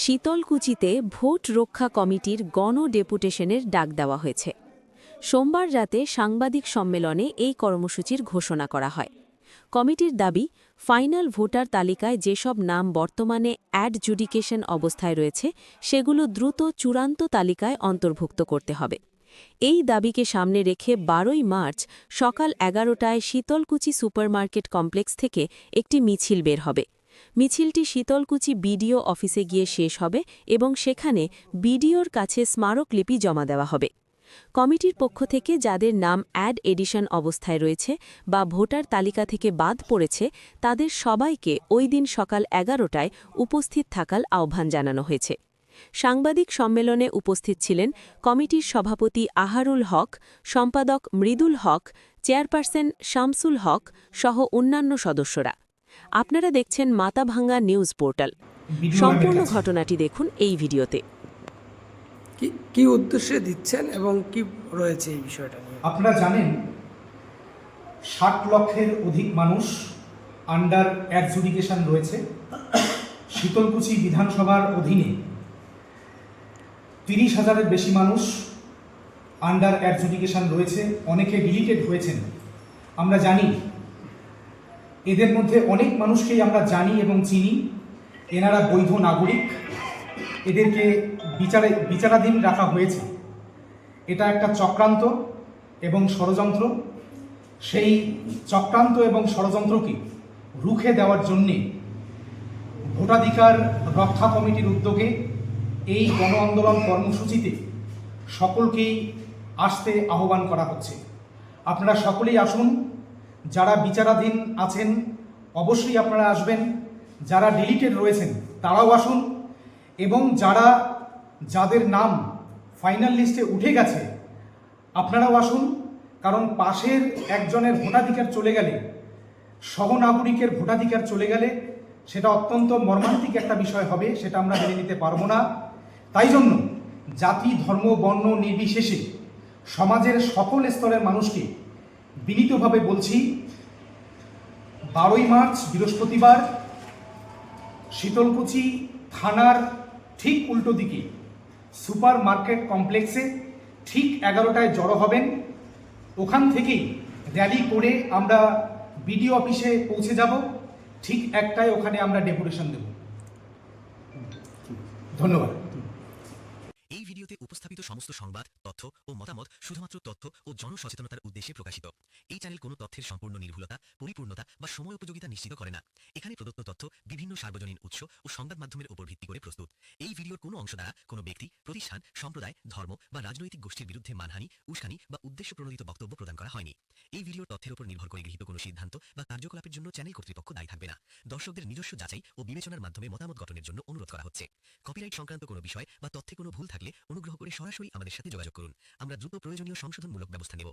শীতলকুচিতে vote রক্ষা কমিটির গণ ডেপুটেশনের ডাক দেওয়া হয়েছে। সোমবার রাতে সাংবাদিক সম্মেলনে এই কর্মসূচির ঘোষণা করা হয়। কমিটির দাবি, ফাইনাল ভোটার তালিকায় যেসব নাম বর্তমানে অ্যাডজুডিকেশন অবস্থায় রয়েছে সেগুলো দ্রুত চূড়ান্ত তালিকায় অন্তর্ভুক্ত করতে হবে। এই দাবিকে সামনে রেখে 12ই মার্চ সকাল 11টায় শীতলকুচি সুপারমার্কেট কমপ্লেক্স থেকে একটি মিছিল বের হবে। মিছিলটি শীতলকুচি বিডিও অফিসে গিয়ে শেষ হবে এবং সেখানে বিডিওর কাছে স্মারকলিপি জমা দেওয়া হবে। কমিটির পক্ষ থেকে যাদের নাম অ্যাড এডিশন অবস্থায় রয়েছে বা ভোটার তালিকা থেকে বাদ পড়েছে তাদের সবাইকে ওই দিন সকাল 11টায় উপস্থিত থাকার আহ্বান জানানো হয়েছে। সাংবাদিক সম্মেলনে উপস্থিত ছিলেন কমিটির সভাপতি আহারুল হক, সম্পাদক মৃদুল হক, চেয়ারপারসন শামসুল হক সহ অন্যান্য সদস্যরা। আপনারা দেখছেন মাথাভাঙ্গা নিউজ পোর্টাল। সম্পূর্ণ ঘটনাটি দেখুন এই ভিডিওতে। কি উদ্দেশ্যে দিচ্ছেন এবং কি রয়েছে এই বিষয়টা নিয়ে? আপনারা জানেন 60 লক্ষের অধিক মানুষ আন্ডার অ্যাডজুডিকেশন রয়েছে। শীতলকুচি বিধানসভার অধীনে 30,000-এর বেশি মানুষ আন্ডার অ্যাডজুডিকেশন রয়েছে, অনেকে ডিলিটেড হয়েছেন। আমরা জানি এদের মধ্যে অনেক মানুষকেই আমরা জানি এবং চিনি, এনারা বৈধ নাগরিক, এদেরকে বিচারাধীন রাখা হয়েছে। এটা একটা চক্রান্ত এবং ষড়যন্ত্র। সেই চক্রান্ত এবং ষড়যন্ত্রকে রুখে দেওয়ার জন্যে ভোটাধিকার রক্ষা কমিটির উদ্যোগে এই গণ আন্দোলন কর্মসূচিতে সকলকেই আসতে আহ্বান করা হচ্ছে। আপনারা সকলেই আসুন। যারা বিচারাধীন আছেন অবশ্যই আপনারা আসবেন, যারা ডিলিটেড রয়েছেন তারাও আসুন, এবং যাদের নাম ফাইনাল লিস্টে উঠে গেছে আপনারাও আসুন। কারণ পাশের একজনের ভোটাধিকার চলে গেলে, সহনাগরিকের ভোটাধিকার চলে গেলে সেটা অত্যন্ত মর্মান্তিক একটা বিষয় হবে, সেটা আমরা মেনে নিতে পারবো না। তাই জন্য জাতি, ধর্ম, বর্ণ নির্বিশেষে সমাজের সকল স্তরের মানুষকে বিনীতভাবে বলছি, 12ই মার্চ বৃহস্পতিবার শীতলকুচি থানার ঠিক উল্টো দিকে সুপার মার্কেট কমপ্লেক্সে ঠিক 11টায় জড়ো হবেন। ওখান থেকেই র্যালি করে আমরা বিডিও অফিসে পৌঁছে যাব। ঠিক 1টায় ওখানে আমরা ডেপুটেশন দেব। ধন্যবাদ। এই ভিডিওতে উপস্থাপিত সমস্ত সংবাদ, তথ্য ও মতামত শুধুমাত্র তথ্য ও জনসচেতনতার উদ্দেশ্যে প্রকাশিত। এই চ্যানেল কোনো তথ্যের সম্পূর্ণ নির্ভুলতা, পরিপূর্ণতা বা সময় উপযোগিতা নিশ্চিত করে না। এখানে প্রদত্ত তথ্য বিভিন্ন সার্বজনীন উৎস ও সংবাদ মাধ্যমের উপর ভিত্তি করে প্রস্তুত। এই ভিডিওর কোনো অংশ দ্বারা কোনো ব্যক্তি, প্রতিষ্ঠান, সম্প্রদায়, ধর্ম বা রাজনৈতিক গোষ্ঠীর বিরুদ্ধে মানহানি, উস্কানি বা উদ্দেশ্য প্রণোদিত বক্তব্য প্রদান করা হয়নি। এই ভিডিওর তথ্যের উপর নির্ভর করে গৃহীত কোনো সিদ্ধান্ত বা কার্যকলাপের জন্য চ্যানেল কর্তৃপক্ষ দায়ী থাকবে না। দর্শকদের নিজস্ব যাচাই ও বিবেচনার মাধ্যমে মতামত গঠনের জন্য অনুরোধ করা হচ্ছে। কপিরাইট সংক্রান্ত কোনো বিষয় বা তথ্যে কোনো ভুল থাকলে অনুগ্রহ করে সরাসরি আমাদের সাথে যোগাযোগ করুন। আমরা দ্রুত প্রয়োজনীয় সংশোধনমূলক ব্যবস্থা নেব।